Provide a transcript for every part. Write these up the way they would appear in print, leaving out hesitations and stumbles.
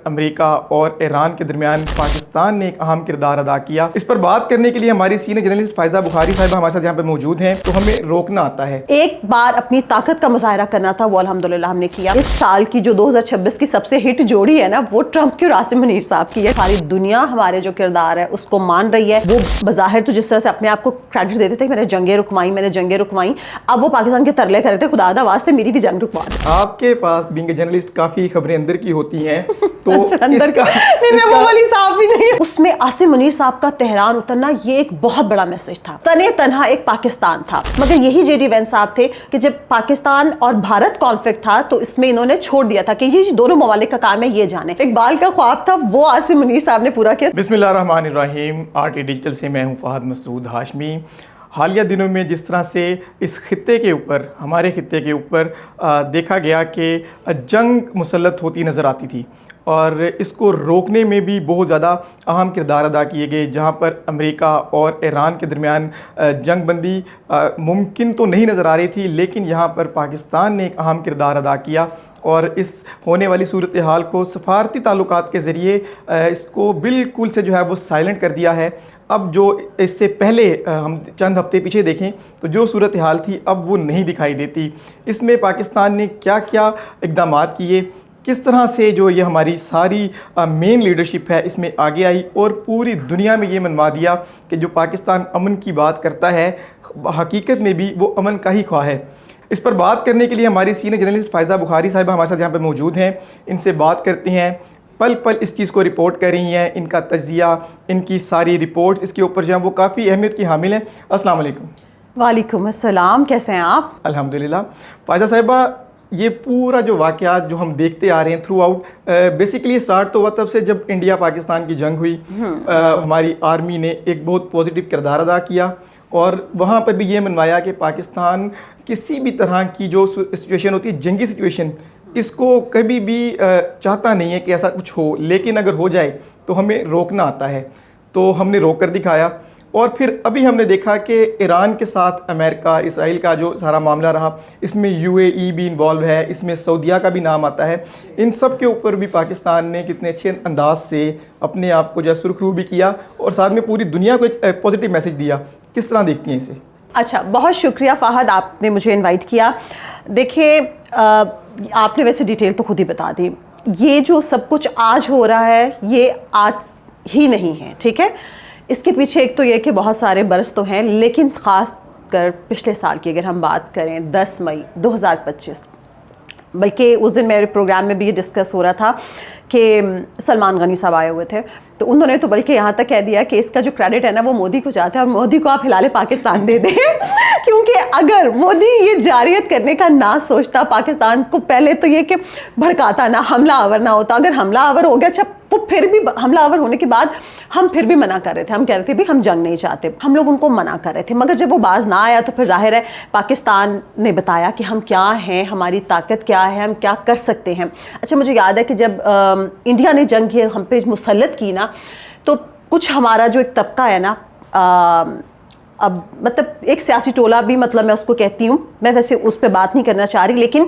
امریکہ اور ایران کے درمیان پاکستان نے ایک اہم کردار ادا کیا. اس پر بات کرنے کے لیے ہماری سینئر جرنلسٹ فائزہ بخاری صاحبہ ہمارے ساتھ یہاں پہ موجود ہیں. تو ہمیں روکنا آتا ہے, ایک بار اپنی طاقت کا مظاہرہ کرنا تھا, وہ الحمدللہ ہم نے کیا. اس سال کی جو 2026 کی سب سے ہٹ جوڑی ہے نا, وہ ٹرمپ کی اور عاصم منیر صاحب کی ہے. ساری دنیا ہمارے جو کردار ہے اس کو مان رہی ہے. وہ بظاہر تو جس طرح سے اپنے آپ کو کریڈٹ دیتے تھے, میں نے جنگیں رکوائیں, اب وہ پاکستان کے ترلے کر رہے تھے, خدا دا واسطے میری بھی جنگ رکوا دیں. آپ کے پاس بینگ جرنلسٹ کافی خبریں اندر کی ہوتی ہیں, تو اندر کا نہیں, وہ والی صاحب ہی نہیں. اس میں عاصم منیر صاحب کا تہران اترنا یہ ایک بہت بڑا میسج تھا. تنے تنہا ایک پاکستان تھا, مگر یہی جے ڈی وینس صاحب تھے کہ جب پاکستان اور بھارت کانفلکٹ تھا تو اس میں انہوں نے چھوڑ دیا تھا کہ یہ دونوں ممالک کا کام ہے, یہ جانے. اقبال کا خواب تھا, وہ عاصم منیر صاحب نے پورا کیا. بسم اللہ الرحمن الرحیم. RT ڈیجیٹل سے میں ہوں فہد مسعود ہاشمی. حالیہ دنوں میں جس طرح سے اس خطے کے اوپر, ہمارے خطے کے اوپر دیکھا گیا کہ جنگ مسلط ہوتی نظر آتی تھی, اور اس کو روکنے میں بھی بہت زیادہ اہم کردار ادا کیے گئے, جہاں پر امریکہ اور ایران کے درمیان جنگ بندی ممکن تو نہیں نظر آ رہی تھی, لیکن یہاں پر پاکستان نے ایک اہم کردار ادا کیا اور اس ہونے والی صورتحال کو سفارتی تعلقات کے ذریعے اس کو بالکل سے جو ہے وہ سائلنٹ کر دیا ہے. اب جو اس سے پہلے ہم چند ہفتے پیچھے دیکھیں تو جو صورتحال تھی اب وہ نہیں دکھائی دیتی. اس میں پاکستان نے کیا کیا اقدامات کیے, کس طرح سے جو یہ ہماری ساری مین لیڈرشپ ہے اس میں آگے آئی اور پوری دنیا میں یہ منوا دیا کہ جو پاکستان امن کی بات کرتا ہے حقیقت میں بھی وہ امن کا ہی خواہ ہے. اس پر بات کرنے کے لیے ہماری سینئر جرنلسٹ فائزہ بخاری صاحبہ ہمارے ساتھ یہاں پہ موجود ہیں. ان سے بات کرتے ہیں, پل پل اس چیز کو رپورٹ کر رہی ہیں, ان کا تجزیہ, ان کی ساری رپورٹس اس کے اوپر جو ہیں وہ کافی اہمیت کی حامل ہیں. السلام علیکم. وعلیکم السلام, کیسے ہیں آپ؟ الحمدللہ. فائزہ صاحبہ, یہ پورا جو واقعات جو ہم دیکھتے آ رہے ہیں تھرو آؤٹ, بیسیکلی سٹارٹ تو ہوا تب سے جب انڈیا پاکستان کی جنگ ہوئی. ہماری آرمی نے ایک بہت پازیٹیو کردار ادا کیا اور وہاں پر بھی یہ منوایا کہ پاکستان کسی بھی طرح کی جو سچویشن ہوتی ہے, جنگی سچویشن, اس کو کبھی بھی چاہتا نہیں ہے کہ ایسا کچھ ہو, لیکن اگر ہو جائے تو ہمیں روکنا آتا ہے. تو ہم نے روک کر دکھایا. اور پھر ابھی ہم نے دیکھا کہ ایران کے ساتھ امریکہ اسرائیل کا جو سارا معاملہ رہا, اس میں UAE بھی انوالو ہے, اس میں سعودیہ کا بھی نام آتا ہے. ان سب کے اوپر بھی پاکستان نے کتنے اچھے انداز سے اپنے آپ کو جو ہے سرخ رو بھی کیا اور ساتھ میں پوری دنیا کو ایک پازیٹیو میسج دیا. کس طرح دیکھتی ہیں اسے؟ اچھا, بہت شکریہ فہد, آپ نے مجھے انوائٹ کیا. دیکھیں, آپ نے ویسے ڈیٹیل تو خود ہی بتا دی. یہ جو سب کچھ آج ہو رہا ہے یہ آج ہی نہیں ہے, ٹھیک ہے. اس کے پیچھے ایک تو یہ کہ بہت سارے برس تو ہیں, لیکن خاص کر پچھلے سال کی اگر ہم بات کریں 10 مئی 2025, بلکہ اس دن میرے پروگرام میں بھی یہ ڈسکس ہو رہا تھا کہ سلمان غنی صاحب آئے ہوئے تھے, تو انہوں نے تو بلکہ یہاں تک کہہ دیا کہ اس کا جو کریڈٹ ہے نا وہ مودی کو جاتا ہے, اور مودی کو آپ ہلال پاکستان دے دیں کیونکہ اگر مودی یہ جاریت کرنے کا نہ سوچتا پاکستان کو, پہلے تو یہ کہ بھڑکاتا نہ, حملہ آور نہ ہوتا. اگر حملہ آور ہو گیا, اچھا وہ پھر بھی حملہ آور ہونے کے بعد ہم پھر بھی منع کر رہے تھے, ہم کہہ رہے تھے بھی ہم جنگ نہیں چاہتے, ہم لوگ ان کو منع کر رہے تھے. مگر جب وہ باز نہ آیا تو پھر ظاہر ہے پاکستان نے بتایا کہ ہم کیا ہیں, ہماری طاقت کیا ہے, ہم کیا کر سکتے ہیں. اچھا, مجھے یاد ہے کہ جب انڈیا نے جنگ ہم پہ مسلط کی نا, تو کچھ ہمارا جو ایک طبقہ ہے نا, اب مطلب ایک سیاسی ٹولہ بھی, مطلب میں اس کو کہتی ہوں, میں ویسے اس پہ بات نہیں کرنا چاہ رہی, لیکن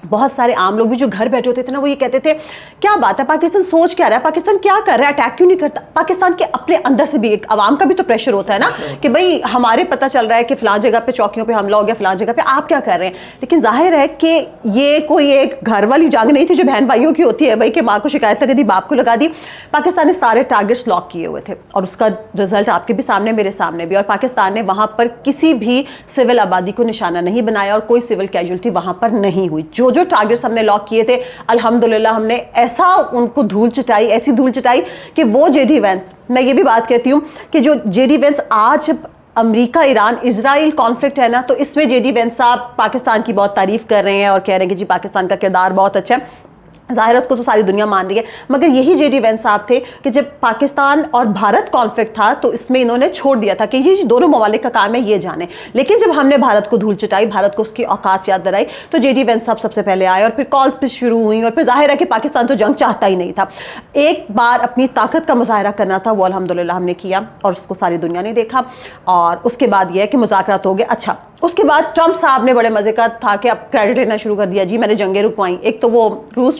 بہت سارے عام لوگ بھی جو گھر بیٹھے ہوتے تھے نا, وہ یہ کہتے تھے کیا بات ہے پاکستان سوچ کیا رہا ہے, پاکستان کیا کر رہا ہے, اٹیک کیوں نہیں کرتا. پاکستان کے اپنے اندر سے بھی ایک عوام کا بھی تو پریشر ہوتا ہے نا کہ بھئی ہمارے پتہ چل رہا ہے کہ فلاں جگہ پہ چوکیوں پہ حملہ ہو گیا, فلاں جگہ پہ آپ کیا کر رہے ہیں. لیکن ظاہر ہے کہ یہ کوئی ایک گھر والی جنگ نہیں تھی جو بہن بھائیوں کی ہوتی ہے, بھائی کہ ماں کو شکایت لگا دی, باپ کو لگا دی. پاکستان نے سارے ٹارگٹس لاک کیے ہوئے تھے, اور اس کا رزلٹ آپ کے بھی سامنے, میرے سامنے بھی. اور پاکستان نے وہاں پر کسی بھی سول آبادی کو نشانہ نہیں بنایا, اور کوئی سول کیجولٹی وہاں پر نہیں ہوئی. جو جو ٹارگٹس ہم نے لاک کیے تھے الحمدللہ ہم نے ایسا ان کو دھول چٹائی, ایسی دھول چٹائی کہ وہ جے ڈی وینس, میں یہ بھی بات کہتی ہوں کہ جو جے ڈی وینس آج امریکہ ایران اسرائیل کانفلکٹ ہے نا, تو اس میں جے ڈی وینس صاحب پاکستان کی بہت تعریف کر رہے ہیں اور کہہ رہے ہیں کہ جی پاکستان کا کردار بہت اچھا ہے. ظاہرت کو تو ساری دنیا مان رہی ہے, مگر یہی جے ڈی وینس صاحب تھے کہ جب پاکستان اور بھارت کانفلکٹ تھا تو اس میں انہوں نے چھوڑ دیا تھا کہ یہ دونوں ممالک کا کام ہے, یہ جانے. لیکن جب ہم نے بھارت کو دھول چٹائی, بھارت کو اس کی اوقات یاد دلائی, تو جے ڈی وینس صاحب سب سے پہلے آئے, اور پھر کالز پہ شروع ہوئی, اور پھر ظاہر ہے کہ پاکستان تو جنگ چاہتا ہی نہیں تھا. ایک بار اپنی طاقت کا مظاہرہ کرنا تھا, وہ الحمدللہ ہم نے کیا, اور اس کو ساری دنیا نے دیکھا. اور اس کے بعد یہ ہے کہ مذاکرات ہو گئے. اچھا, اس کے بعد ٹرمپ صاحب نے بڑے مزے کا تھا کہ اب کریڈٹ لینا شروع کر دیا, جی میں نے جنگیں رکوائیں. ایک تو وہ روس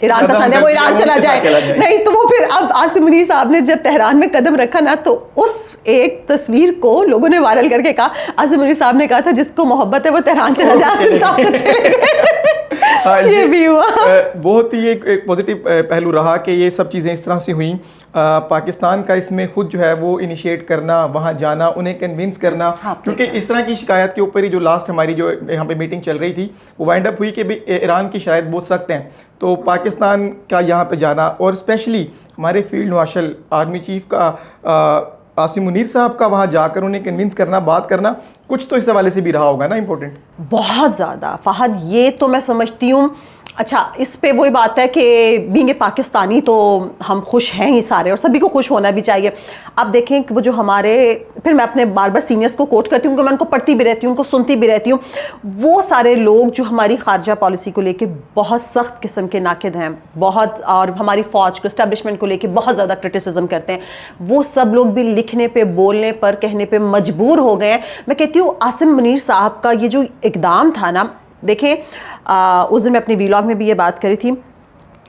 ایران پسند ہے وہ ایران چلا جائے, نہیں تو وہ پھر اب عاصم منیر صاحب نے جب تہران میں قدم رکھا نا تو اس ایک تصویر کو لوگوں نے وائرل کر کے کہا, عاصم منیر صاحب نے کہا تھا جس کو محبت ہے وہ تہران چلا جائے, عاصم صاحب کو چلے گئے. یہ بھی ہوا. بہت ہی ایک پازیٹیو پہلو رہا کہ یہ سب چیزیں اس طرح سے ہوئیں. پاکستان کا اس میں خود جو ہے وہ انیشیٹ کرنا, وہاں جانا, انہیں کنونس کرنا, کیونکہ اس طرح کی شکایت کے اوپر ہی جو لاسٹ ہماری جو یہاں پہ میٹنگ چل رہی تھی وہ وائنڈ اپ ہوئی کہ ایران کی شرائط بہت سخت ہیں, تو پاکستان کا یہاں پہ جانا اور اسپیشلی ہمارے فیلڈ مارشل آرمی چیف کا عاصم منیر صاحب کا وہاں جا کر انہیں کنونس کرنا, بات کرنا, کچھ تو اس حوالے سے بھی رہا ہوگا نا امپورٹنٹ. بہت زیادہ فہد, یہ تو میں سمجھتی ہوں. اچھا اس پہ وہی بات ہے کہ بینگ اے پاکستانی تو ہم خوش ہیں ہی سارے, اور سبھی کو خوش ہونا بھی چاہیے. آپ دیکھیں کہ وہ جو ہمارے, پھر میں اپنے بار بار سینئرس کو کوٹ کرتی ہوں کہ میں ان کو پڑھتی بھی رہتی ہوں, ان کو سنتی بھی رہتی ہوں, وہ سارے لوگ جو ہماری خارجہ پالیسی کو لے کے بہت سخت قسم کے ناقد ہیں بہت, اور ہماری فوج کو اسٹیبلشمنٹ کو لے کے بہت زیادہ کرٹیسزم کرتے ہیں, وہ سب لوگ بھی لکھنے پہ, بولنے پر, کہنے پہ مجبور ہو گئے ہیں. میں کہتی ہوں عاصم منیر صاحب کا یہ جو اقدام تھا نا, دیکھیں اس دن میں اپنی ویلاگ میں بھی یہ بات کری تھی,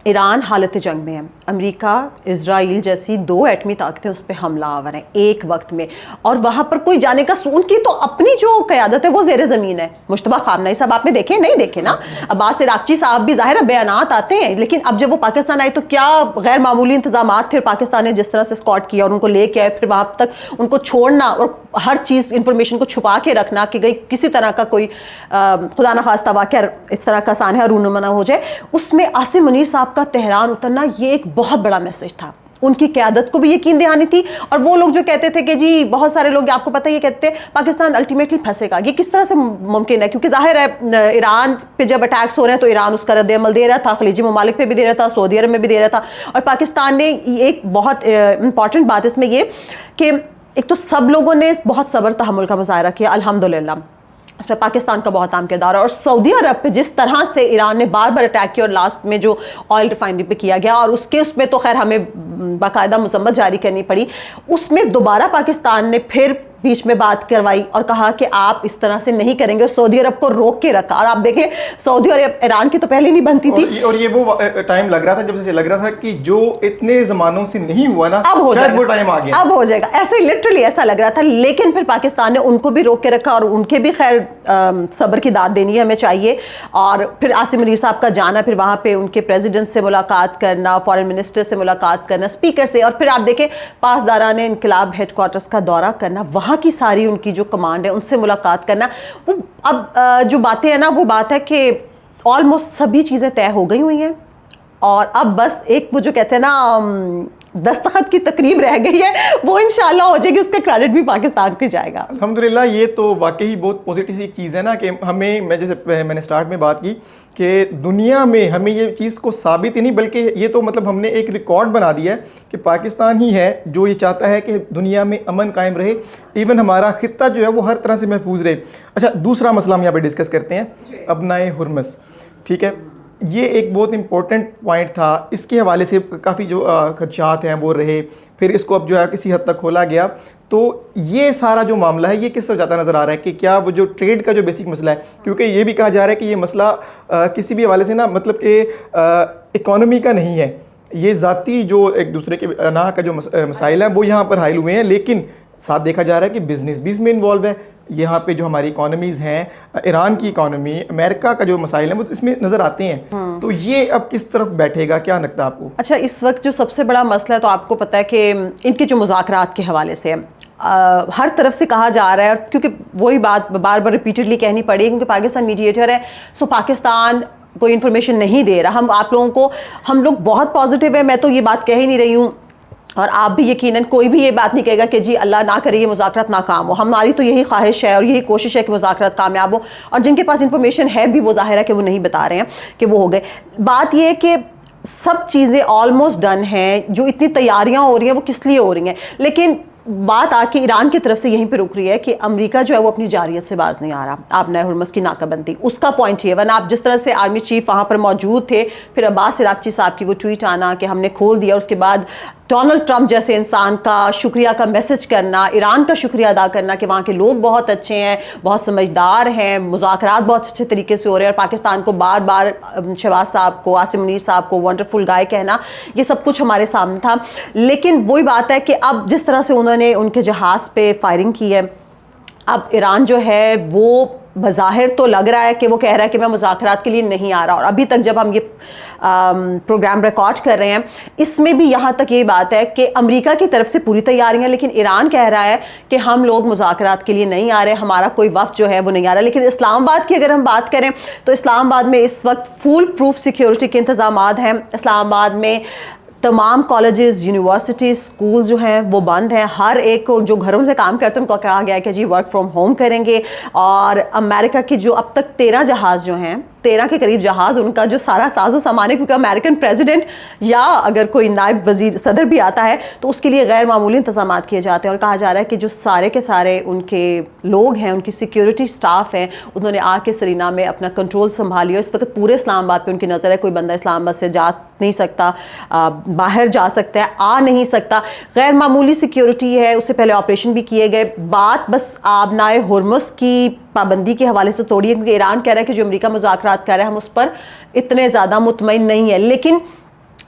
ایران حالت جنگ میں ہے, امریکہ اسرائیل جیسی 2 ایٹمی طاقتیں اس پہ حملہ آور ہیں ایک وقت میں, اور وہاں پر کوئی جانے کا, ان کی تو اپنی جو قیادت ہے وہ زیر زمین ہے. مشتبہ خامنہئی صاحب آپ نے دیکھے, نہیں دیکھے نا, عباس عراقچی صاحب بھی ظاہر بیانات آتے ہیں, لیکن اب جب وہ پاکستان آئے تو کیا غیر معمولی انتظامات تھے پاکستان نے جس طرح سے اسکاٹ کیا اور ان کو لے کے آئے, پھر وہاں تک ان کو چھوڑنا اور ہر چیز انفارمیشن کو چھپا کے رکھنا کہ گئی کسی طرح کا کوئی خدا نخواستہ واقعہ اس طرح کا سانحہ رونما ہو جائے. اس میں عاصم منیر صاحب کا تہران اترنا یہ ایک بہت بڑا میسج تھا. ان کی قیادت کو بھی یقین دہانی تھی, اور وہ لوگ جو کہتے تھے کہ جی بہت سارے لوگ آپ کو پتہ یہ کہتے ہیں پاکستان الٹیمیٹلی پھنسے گا, یہ کس طرح سے ممکن ہے, کیونکہ ظاہر ہے ایران پہ جب اٹیکس ہو رہے ہیں تو ایران اس کا رد عمل دے رہا تھا, خلیجی ممالک پہ بھی دے رہا تھا, سعودی عرب میں بھی دے رہا تھا, اور پاکستان نے ایک بہت امپورٹنٹ بات اس میں یہ کہ ایک تو سب لوگوں نے بہت صبر تحمل کا مظاہرہ کیا الحمدللہ, اس میں پاکستان کا بہت اہم کردار ہے, اور سعودی عرب پہ جس طرح سے ایران نے بار بار اٹیک کیا اور لاسٹ میں جو آئل ریفائنری پہ کیا گیا, اور اس میں تو خیر ہمیں باقاعدہ مذمت جاری کرنی پڑی, اس میں دوبارہ پاکستان نے پھر بیچ میں بات کروائی اور کہا کہ آپ اس طرح سے نہیں کریں گے, اور سعودی عرب کو روک کے رکھا. اور آپ دیکھ لیں سعودی عرب ایران کی تو پہلے نہیں بنتی تھی, اور یہ وہ ٹائم لگ رہا تھا جب سے لگ رہا تھا کہ جو اتنے زمانوں سے نہیں ہوا نا, اب ہو جائے شاید وہ ٹائم آ گیا, اب ہو جائے گا, ایسے لٹرلی ایسا لگ رہا تھا. لیکن پھر پاکستان نے ان کو بھی روک کے رکھا, اور ان کے بھی خیر صبر کی داد دینی ہمیں چاہیے. اور پھر عاصم منیر صاحب کا جانا, پھر وہاں پہ ان کے پریزیڈنٹ سے ملاقات کرنا, فارن منسٹر سے ملاقات کرنا, اسپیکر سے, اور پھر آپ دیکھیں پاسداران انقلاب ہیڈ کوارٹرز کا دورہ کرنا, وہاں کی ساری ان کی جو کمانڈ ہے ان سے ملاقات کرنا. وہ اب جو باتیں ہیں نا, وہ بات ہے کہ آلموسٹ سبھی چیزیں طے ہو گئی ہوئی ہیں, اور اب بس ایک وہ جو کہتے ہیں نا دستخط کی تقریب رہ گئی ہے, وہ انشاءاللہ ہو جائے گی, اس کا کریڈٹ بھی پاکستان کو جائے گا. الحمدللہ. یہ تو واقعی بہت پازیٹیو سی چیز ہے نا کہ ہمیں, میں جیسے میں نے سٹارٹ میں بات کی کہ دنیا میں ہمیں یہ چیز کو ثابت ہی نہیں بلکہ یہ تو مطلب ہم نے ایک ریکارڈ بنا دیا ہے کہ پاکستان ہی ہے جو یہ چاہتا ہے کہ دنیا میں امن قائم رہے, ایون ہمارا خطہ جو ہے وہ ہر طرح سے محفوظ رہے. اچھا دوسرا مسئلہ ہم یہاں پہ ڈسکس کرتے ہیں, ابنائے ہرمز. ٹھیک ہے, یہ ایک بہت امپورٹنٹ پوائنٹ تھا, اس کے حوالے سے کافی جو خدشات ہیں وہ رہے, پھر اس کو اب جو ہے کسی حد تک کھولا گیا. تو یہ سارا جو معاملہ ہے یہ کس طرف جاتا نظر آ رہا ہے کہ کیا وہ جو ٹریڈ کا جو بیسک مسئلہ ہے, کیونکہ یہ بھی کہا جا رہا ہے کہ یہ مسئلہ کسی بھی حوالے سے نا مطلب کہ اکانومی کا نہیں ہے, یہ ذاتی جو ایک دوسرے کے انا کا جو مسائل ہیں وہ یہاں پر حائل ہوئے ہیں, لیکن ساتھ دیکھا جا رہا ہے کہ بزنس بھی اس میں انوالو ہے. یہاں پہ جو ہماری اکانومیز ہیں, ایران کی اکانومی, امریکہ کا جو مسائل ہیں وہ اس میں نظر آتے ہیں. تو یہ اب کس طرف بیٹھے گا, کیا لگتا ہے آپ کو؟ اچھا اس وقت جو سب سے بڑا مسئلہ ہے تو آپ کو پتہ ہے کہ ان کے جو مذاکرات کے حوالے سے ہر طرف سے کہا جا رہا ہے, کیونکہ وہی بات بار بار ریپیٹڈلی کہنی پڑی کیونکہ پاکستان میڈیٹر ہے, سو پاکستان کوئی انفارمیشن نہیں دے رہا. ہم آپ لوگوں کو, ہم لوگ بہت پازیٹیو ہیں, میں تو یہ بات کہہ ہی نہیں رہی ہوں, اور آپ بھی یقیناً کوئی بھی یہ بات نہیں کہے گا کہ جی اللہ نہ کرے یہ مذاکرات ناکام ہو. ہماری تو یہی خواہش ہے اور یہی کوشش ہے کہ مذاکرات کامیاب ہو, اور جن کے پاس انفارمیشن ہے بھی وہ ظاہر ہے کہ وہ نہیں بتا رہے ہیں کہ وہ ہو گئے. بات یہ ہے کہ سب چیزیں آلموسٹ ڈن ہیں, جو اتنی تیاریاں ہو رہی ہیں وہ کس لیے ہو رہی ہیں, لیکن بات آ کے ایران کی طرف سے یہیں پہ رک رہی ہے کہ امریکہ جو ہے وہ اپنی جارحیت سے باز نہیں آ رہا. آپ نئے ہرمز کی ناکہ بندی, اس کا پوائنٹ یہ ہے, ورنہ آپ جس طرح سے آرمی چیف وہاں پر موجود تھے, پھر عباس عراقچی صاحب کی وہ ٹویٹ آنا کہ ہم نے کھول دیا, اس کے بعد ڈونلڈ ٹرمپ جیسے انسان کا شکریہ کا میسج کرنا، ایران کا شکریہ ادا کرنا کہ وہاں کے لوگ بہت اچھے ہیں، بہت سمجھدار ہیں، مذاکرات بہت اچھے طریقے سے ہو رہے ہیں، اور پاکستان کو بار بار شہباز صاحب کو، عاصم منیر صاحب کو ونڈرفل گائے کہنا، یہ سب کچھ ہمارے سامنے تھا. لیکن وہی بات ہے کہ اب جس طرح سے انہوں نے ان کے جہاز پہ فائرنگ کی ہے، اب ایران جو ہے وہ بظاہر تو لگ رہا ہے کہ وہ کہہ رہا ہے کہ میں مذاکرات کے لیے نہیں آ رہا، اور ابھی تک جب ہم یہ پروگرام ریکارڈ کر رہے ہیں اس میں بھی یہاں تک یہ بات ہے کہ امریکہ کی طرف سے پوری تیاریاں ہیں، لیکن ایران کہہ رہا ہے کہ ہم لوگ مذاکرات کے لیے نہیں آ رہے، ہمارا کوئی وفد جو ہے وہ نہیں آ رہا. لیکن اسلام آباد کی اگر ہم بات کریں تو اسلام آباد میں اس وقت فول پروف سیکیورٹی کے انتظامات ہیں. اسلام آباد میں تمام کالجز، یونیورسٹیز، اسکول جو ہیں وہ بند ہیں. ہر ایک کو جو گھروں سے کام کرتے ہیں ان کو کہا گیا ہے کہ جی ورک فرام ہوم کریں گے. اور امریکہ کی جو اب تک 13 جہاز جو ہیں، 13 کے قریب جہاز، ان کا جو سارا ساز و سامان ہے، کیونکہ امریکن پریزیڈنٹ یا اگر کوئی نائب وزیر صدر بھی آتا ہے تو اس کے لیے غیر معمولی انتظامات کیے جاتے ہیں. اور کہا جا رہا ہے کہ جو سارے کے سارے ان کے لوگ ہیں، ان کی سیکیورٹی سٹاف ہیں، انہوں نے آ کے سرینا میں اپنا کنٹرول سنبھالی. اس وقت پورے اسلام آباد پہ ان کی نظر ہے، کوئی بندہ اسلام آباد سے جا نہیں سکتا، باہر جا سکتا ہے، آ نہیں سکتا. غیر معمولی سیکیورٹی ہے. اس سے پہلے آپریشن بھی کیے گئے. بات بس آبنائے ہرمز کی پابندی کے حوالے سے توڑی ہے، کیونکہ ایران کہہ رہا ہے کہ جو امریکہ مذاکرات کر رہا ہے ہم اس پر اتنے زیادہ مطمئن نہیں ہیں. لیکن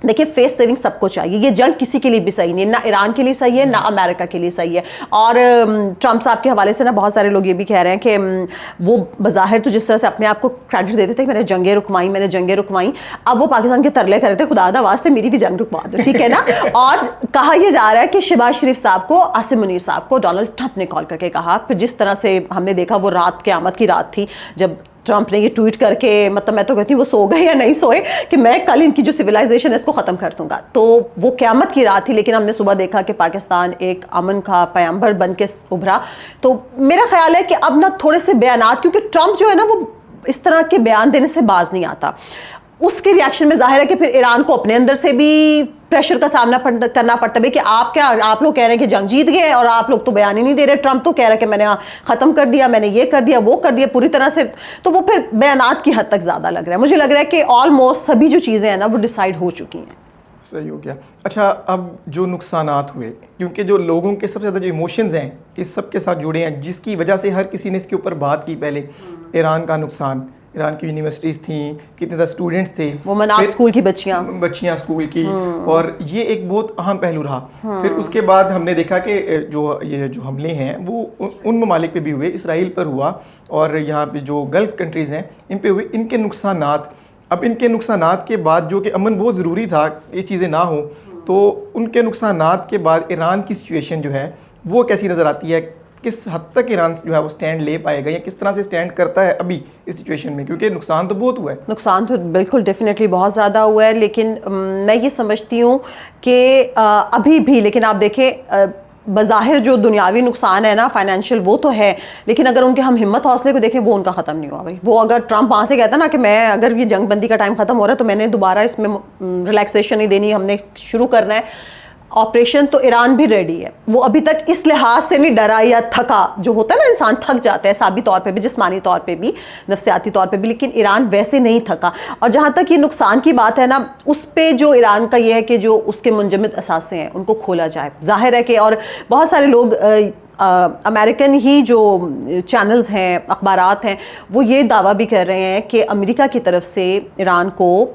دیکھیں فیس سیونگ سب کو چاہیے. یہ جنگ کسی کے لیے بھی صحیح نہیں ہے، نہ ایران کے لیے صحیح ہے، نہ امریکہ کے لیے صحیح ہے. اور ٹرمپ صاحب کے حوالے سے نا بہت سارے لوگ یہ بھی کہہ رہے ہیں کہ وہ بظاہر تو جس طرح سے اپنے آپ کو کریڈٹ دیتے تھے کہ میں نے جنگیں رکوائیں، اب وہ پاکستان کے ترلے کر رہے تھے خدا دا واسطے میری بھی جنگ رکوا دو، ٹھیک ہے نا. اور کہا یہ جا رہا ہے کہ شہباز شریف صاحب کو، عاصم منیر صاحب کو ڈونلڈ ٹرمپ نے کال کر کے کہا، پھر جس طرح سے ہم نے دیکھا وہ رات قیامت کی رات تھی جب ٹرمپ نے یہ ٹویٹ کر کے، مطلب میں تو کہتی ہوں وہ سو گئے یا نہیں سوئے، کہ میں کل ان کی جو سویلائزیشن ہے اس کو ختم کر دوں گا. تو وہ قیامت کی رات تھی. لیکن ہم نے صبح دیکھا کہ پاکستان ایک امن کا پیامبر بن کے ابھرا. تو میرا خیال ہے کہ اب نا تھوڑے سے بیانات، کیونکہ ٹرمپ جو ہے نا وہ اس طرح کے بیان دینے سے باز نہیں آتا، اس کے ریاکشن میں ظاہر ہے کہ پھر ایران کو اپنے اندر سے بھی پریشر کا سامنا کرنا پڑتا ہے کہ آپ لوگ کہہ رہے ہیں کہ جنگ جیت گئے اور آپ لوگ تو بیان ہی نہیں دے رہے. ٹرمپ تو کہہ رہا ہے کہ میں نے ختم کر دیا، میں نے یہ کر دیا، وہ کر دیا پوری طرح سے. تو وہ پھر بیانات کی حد تک زیادہ لگ رہا ہے. مجھے لگ رہا ہے کہ آلموسٹ سبھی جو چیزیں ہیں نا وہ ڈیسائیڈ ہو چکی ہیں. صحیح ہو گیا. اچھا، اب جو نقصانات ہوئے، کیونکہ جو لوگوں کے سب سے زیادہ جو ایموشنز ہیں اس سب کے ساتھ جڑے ہیں، جس کی وجہ سے ہر کسی نے اس کے اوپر بات کی. پہلے ایران کا نقصان، ایران کی یونیورسٹیز تھیں، کتنے زیادہ اسٹوڈنٹس تھے، اسکول کی بچیاں اسکول کی، اور یہ ایک بہت اہم پہلو رہا. پھر اس کے بعد ہم نے دیکھا کہ یہ جو حملے ہیں وہ ان ممالک پہ بھی ہوئے، اسرائیل پر ہوا، اور یہاں پہ جو گلف کنٹریز ہیں ان پہ ہوئے. ان کے نقصانات، اب ان کے نقصانات کے بعد جو کہ امن بہت ضروری تھا، یہ چیزیں نہ ہوں، تو ان کے نقصانات کے بعد ایران کی سچویشن جو ہے وہ کیسی نظر آتی ہے؟ کس حد تک ایران جو ہے وہ سٹینڈ لے پائے گا، یا کس طرح سے سٹینڈ کرتا ہے ابھی اس سچویشن میں؟ کیونکہ نقصان تو بہت ہوا ہے. نقصان تو بالکل ڈیفینیٹلی بہت زیادہ ہوا ہے. لیکن میں یہ سمجھتی ہوں کہ ابھی بھی، لیکن آپ دیکھیں بظاہر جو دنیاوی نقصان ہے نا فائنینشیل وہ تو ہے، لیکن اگر ان کے ہم ہمت حوصلے کو دیکھیں وہ ان کا ختم نہیں ہوا. بھائی وہ اگر ٹرمپ وہاں سے کہتا نا کہ میں اگر یہ جنگ بندی کا ٹائم ختم ہو رہا ہے تو میں نے دوبارہ اس میں ریلیکسیشن نہیں دینی، ہم نے شروع کرنا ہے آپریشن، تو ایران بھی ریڈی ہے. وہ ابھی تک اس لحاظ سے نہیں ڈرا یا تھکا، جو ہوتا ہے نا انسان تھک جاتا ہے اعصابی طور پہ بھی، جسمانی طور پہ بھی، نفسیاتی طور پہ بھی، لیکن ایران ویسے نہیں تھکا. اور جہاں تک یہ نقصان کی بات ہے نا، اس پہ جو ایران کا یہ ہے کہ جو اس کے منجمد اثاثے ہیں ان کو کھولا جائے. ظاہر ہے کہ، اور بہت سارے لوگ امریکن ہی جو چینلز ہیں، اخبارات ہیں، وہ یہ دعویٰ بھی کر رہے ہیں کہ امریکہ کی طرف سے ایران کو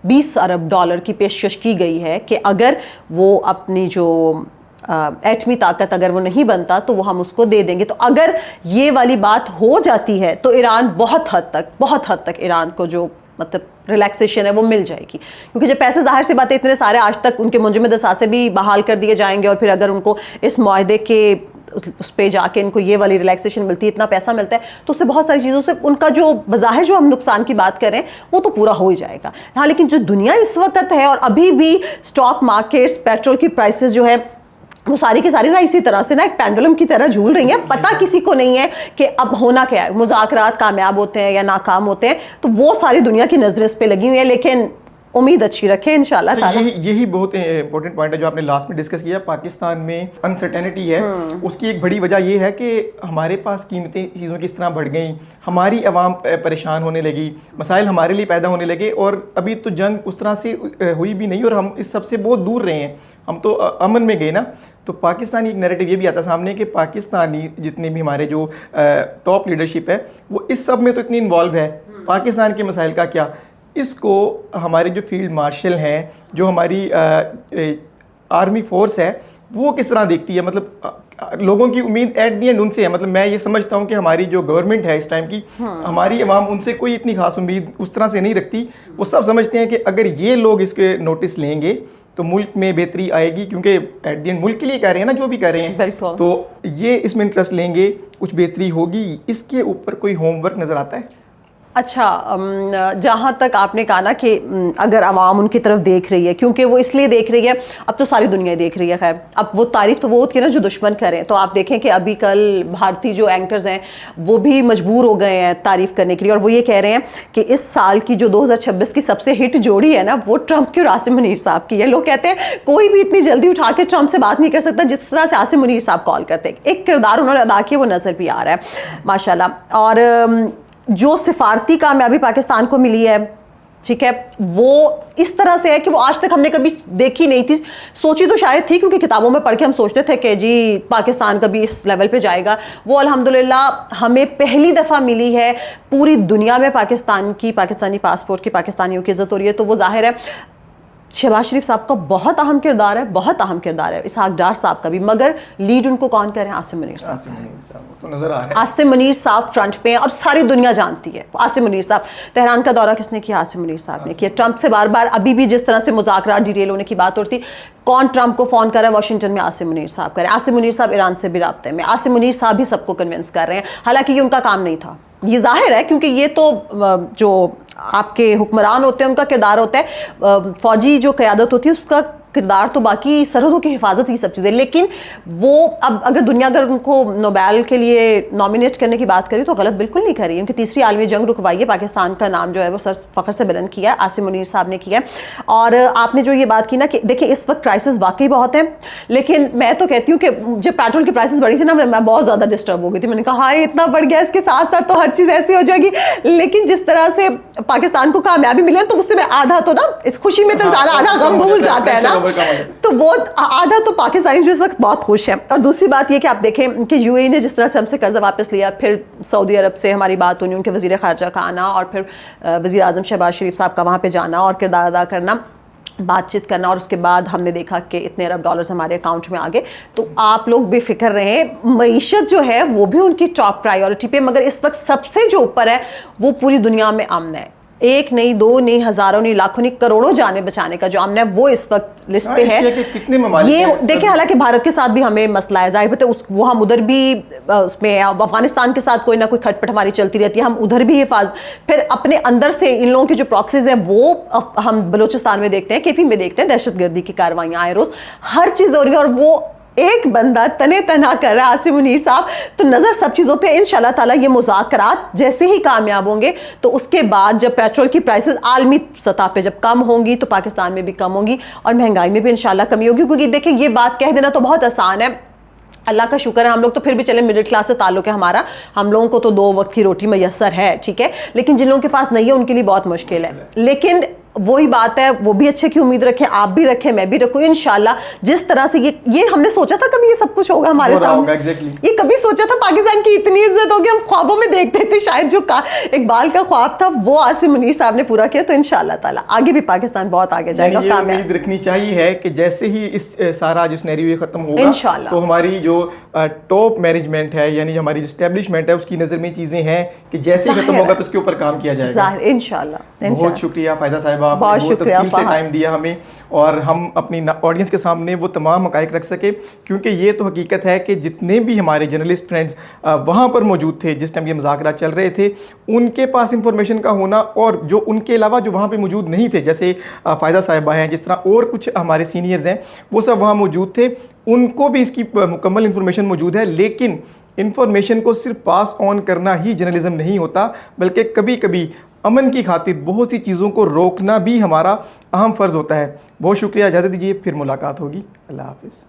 $20 ارب کی پیشکش کی گئی ہے کہ اگر وہ اپنی جو ایٹمی طاقت اگر وہ نہیں بنتا تو وہ ہم اس کو دے دیں گے. تو اگر یہ والی بات ہو جاتی ہے تو ایران بہت حد تک ایران کو جو مطلب ریلیکسیشن ہے وہ مل جائے گی. کیونکہ جب پیسے، ظاہر سی بات ہے اتنے سارے آج تک ان کے منجمد اثاثے بھی بحال کر دیے جائیں گے، اور پھر اگر ان کو اس معاہدے کے اس پہ جا کے ان کو یہ والی ریلیکسیشن ملتی ہے، اتنا پیسہ ملتا ہے، تو اس سے بہت ساری چیزوں سے ان کا جو بظاہر جو ہم نقصان کی بات کریں وہ تو پورا ہو ہی جائے گا. ہاں لیکن جو دنیا اس وقت ہے، اور ابھی بھی اسٹاک مارکیٹس، پیٹرول کی پرائسز جو ہے وہ ساری کی ساری نا اسی طرح سے نا ایک پینڈولم کی طرح جھول رہی ہیں. پتہ کسی کو نہیں ہے کہ اب ہونا کیا ہے، مذاکرات کامیاب ہوتے ہیں یا ناکام ہوتے ہیں، تو وہ ساری دنیا کی نظریں اس پہ لگی ہوئی ہیں. لیکن امید اچھی رکھیں انشاءاللہ تعالی. یہی بہت امپورٹنٹ پوائنٹ ہے جو آپ نے لاسٹ میں ڈسکس کیا. پاکستان میں انسرٹینٹی ہے, اس کی ایک بڑی وجہ یہ ہے کہ ہمارے پاس قیمتیں چیزوں کی اس طرح بڑھ گئیں, ہماری عوام پریشان ہونے لگی, مسائل ہمارے لیے پیدا ہونے لگے, اور ابھی تو جنگ اس طرح سے ہوئی بھی نہیں اور ہم اس سب سے بہت دور رہے ہیں, ہم تو امن میں گئے نا. تو پاکستانی ایک نیریٹو یہ بھی آتا سامنے کہ پاکستانی جتنے بھی ہمارے جو ٹاپ لیڈرشپ ہے وہ اس سب میں تو اتنی انوالو ہے, پاکستان کے مسائل کا کیا. اس کو ہمارے جو فیلڈ مارشل ہیں, جو ہماری آرمی فورس ہے, وہ کس طرح دیکھتی ہے. مطلب لوگوں کی امید ایٹ دی اینڈ ان سے ہے. مطلب میں یہ سمجھتا ہوں کہ ہماری جو گورنمنٹ ہے اس ٹائم کی, ہماری عوام ان سے کوئی اتنی خاص امید اس طرح سے نہیں رکھتی. وہ سب سمجھتے ہیں کہ اگر یہ لوگ اس کے نوٹس لیں گے تو ملک میں بہتری آئے گی, کیونکہ ایٹ دی اینڈ ملک کے لیے کہہ رہے ہیں نا جو بھی کہہ رہے ہیں, تو یہ اس میں انٹرسٹ لیں گے, کچھ بہتری ہوگی. اس کے اوپر کوئی ہوم ورک نظر آتا ہے؟ اچھا, جہاں تک آپ نے کہا نا کہ اگر عوام ان کی طرف دیکھ رہی ہے, کیونکہ وہ اس لیے دیکھ رہی ہے, اب تو ساری دنیا دیکھ رہی ہے. خیر, اب وہ تعریف تو وہ ہوتی ہے نا جو دشمن کریں. تو آپ دیکھیں کہ ابھی کل بھارتی جو اینکرز ہیں وہ بھی مجبور ہو گئے ہیں تعریف کرنے کے لیے, اور وہ یہ کہہ رہے ہیں کہ اس سال کی جو 2026 کی سب سے ہٹ جوڑی ہے نا وہ ٹرمپ کی اور عاصم منیر صاحب کی ہے. لوگ کہتے ہیں کوئی بھی اتنی جلدی اٹھا کے ٹرمپ سے بات نہیں کر سکتا جس طرح سے عاصم منیر صاحب کال کرتے ہیں. ایک کردار انہوں نے ادا کیا, وہ نظر بھی آ رہا ہے ماشاءاللہ. اور جو سفارتی کامیابی پاکستان کو ملی ہے, ٹھیک ہے, وہ اس طرح سے ہے کہ وہ آج تک ہم نے کبھی دیکھی نہیں تھی. سوچی تو شاید تھی کیونکہ کتابوں میں پڑھ کے ہم سوچتے تھے کہ جی پاکستان کبھی اس لیول پہ جائے گا. وہ الحمدللہ ہمیں پہلی دفعہ ملی ہے. پوری دنیا میں پاکستان کی, پاکستانی پاسپورٹ کی, پاکستانیوں کی عزت ہو رہی ہے. تو وہ ظاہر ہے شہباز شریف صاحب کا بہت اہم کردار ہے, بہت اہم کردار ہے. اسحاق ڈار صاحب کا بھی, مگر لیڈ ان کو کون کر رہے ہیں؟ عاصم منیر صاحب. تو نظر آ رہا ہے عاصم منیر صاحب فرنٹ پہ ہیں اور ساری دنیا جانتی ہے عاصم منیر صاحب. تہران کا دورہ کس نے کیا؟ عاصم منیر صاحب نے کیا. ٹرمپ سے بار بار ابھی بھی جس طرح سے مذاکرات ڈیٹیل ہونے کی بات ہوتی, کون ٹرمپ کو فون کر رہا ہے واشنگٹن میں؟ عاصم منیر صاحب کر رہے ہیں. عاصم منیر صاحب ایران سے بھی رابطے میں, عاصم منیر صاحب بھی سب کو کنونس کر رہے ہیں. حالانکہ یہ ان کا کام نہیں تھا, یہ ظاہر ہے, کیونکہ یہ تو جو آپ کے حکمران ہوتے ہیں ان کا کردار ہوتا ہے, فوجی جو قیادت ہوتی ہے اس کا کردار تو باقی سرحدوں کی حفاظت, یہ سب چیزیں. لیکن وہ اب اگر دنیا اگر ان کو نوبیل کے لیے نامینیٹ کرنے کی بات کری تو غلط بالکل نہیں کر رہی ہے. ان کی تیسری عالمی جنگ رکوائی ہے, پاکستان کا نام جو ہے وہ سر فخر سے بلند کیا ہے, عاصم منیر صاحب نے کیا ہے. اور آپ نے جو یہ بات کی نا کہ دیکھیں اس وقت کرائسس واقعی بہت ہیں, لیکن میں تو کہتی ہوں کہ جب پیٹرول کی پرائسز بڑھی تھی نا میں بہت زیادہ ڈسٹرب ہو گئی تھی. میں نے کہا ہاں اتنا بڑھ گیا, اس کے ساتھ ساتھ تو ہر چیز ایسی ہو جائے گی. لیکن جس طرح سے پاکستان کو کامیابی ملی تو اس سے میں آدھا تو نا اس خوشی میں تو زیادہ آدھا غم بھول جاتا ہے نا, تو وہ آدھا تو پاکستانی جو اس وقت بہت خوش ہیں. اور دوسری بات یہ کہ آپ دیکھیں کہ یو اے نے جس طرح سے ہم سے قرضہ واپس لیا, پھر سعودی عرب سے ہماری بات ہونی, ان کے وزیر خارجہ کا آنا, اور پھر وزیر اعظم شہباز شریف صاحب کا وہاں پہ جانا اور کردار ادا کرنا, بات چیت کرنا, اور اس کے بعد ہم نے دیکھا کہ اتنے ارب ڈالرز ہمارے اکاؤنٹ میں آ گئے. تو آپ لوگ بے فکر رہیں, معیشت جو ہے وہ بھی ان کی ٹاپ پرائیورٹی پہ, مگر اس وقت سب سے جو اوپر ہے وہ پوری دنیا میں امن ہے. ایک نہیں, دو نہیں, ہزاروں نہیں, لاکھوں نہیں, کروڑوں جانیں بچانے کا جو امن ہے وہ اس وقت لسٹ پہ ہے. یہ دیکھیں حالانکہ بھارت کے ساتھ بھی ہمیں مسئلہ ہے, ظاہر ہے وہ ہم ادھر بھی اس میں, افغانستان کے ساتھ کوئی نہ کوئی کھٹ پٹ ہماری چلتی رہتی ہے, ہم ادھر بھی پھر اپنے اندر سے ان لوگوں کی جو پراکسیز ہیں وہ ہم بلوچستان میں دیکھتے ہیں, کے پی میں دیکھتے ہیں, دہشت گردی کی کاروائیاں آئے روز, ہر چیز ہو رہی ہے, اور وہ ایک بندہ تنے تنہا کر رہا ہے عاصم منیر صاحب. تو نظر سب چیزوں پہ انشاءاللہ تعالیٰ یہ مذاکرات جیسے ہی کامیاب ہوں گے تو اس کے بعد جب پیٹرول کی پرائسز عالمی سطح پہ جب کم ہوں گی تو پاکستان میں بھی کم ہوں گی, اور مہنگائی میں بھی انشاءاللہ کمی ہوگی. کیونکہ دیکھیں یہ بات کہہ دینا تو بہت آسان ہے, اللہ کا شکر ہے ہم لوگ تو پھر بھی چلے مڈل کلاس سے تعلق ہے ہمارا, ہم لوگوں کو تو 2 وقت کی روٹی میسر ہے, ٹھیک ہے, لیکن جن لوگوں کے پاس نہیں ہے ان کے لیے بہت مشکل ہے. لیکن وہی بات ہے, وہ بھی اچھے کی امید رکھیں, آپ بھی رکھیں, میں بھی رکھوں انشاءاللہ. جس طرح سے یہ ہم نے سوچا تھا کبھی یہ سب کچھ ہوگا ہمارے سامنے, یہ کبھی سوچا تھا پاکستان کی اتنی عزت ہوگی, ہم خوابوں میں دیکھتے تھے. شاید جو اقبال کا خواب تھا وہ عاصم منیر صاحب نے پورا کیا, تو انشاءاللہ تعالیٰ آگے بھی پاکستان بہت آگے جائے گا. یہ امید رکھنی چاہیے ہے کہ جیسے ہی اس سارا جو سینیریو ختم ہوگا تو ہماری جو ٹاپ مینجمنٹ ہے, یعنی ہماری جو اسٹیبلشمنٹ ہے, اس کی نظر میں چیزیں ہیں کہ جیسے ہی ختم ہوگا تو اس کے اوپر کام کیا جائے گا انشاءاللہ. بہت شکریہ فائزہ صاحبہ, بہت شکریہ سے ٹائم دیا ہمیں, اور ہم اپنی آڈینس کے سامنے وہ تمام حقائق رکھ سکے, کیونکہ یہ تو حقیقت ہے کہ جتنے بھی ہمارے جرنلسٹ فرینڈز وہاں پر موجود تھے جس ٹائم یہ مذاکرات چل رہے تھے, ان کے پاس انفارمیشن کا ہونا, اور جو ان کے علاوہ جو وہاں پہ موجود نہیں تھے, جیسے فائزہ صاحبہ ہیں, جس طرح اور کچھ ہمارے سینئرز ہیں, وہ سب وہاں موجود تھے, ان کو بھی اس کی مکمل انفارمیشن موجود ہے. لیکن انفارمیشن کو صرف پاس آن کرنا ہی جرنلزم نہیں ہوتا, بلکہ کبھی کبھی امن کی خاطر بہت سی چیزوں کو روکنا بھی ہمارا اہم فرض ہوتا ہے. بہت شکریہ, اجازت دیجیے, پھر ملاقات ہوگی. اللہ حافظ.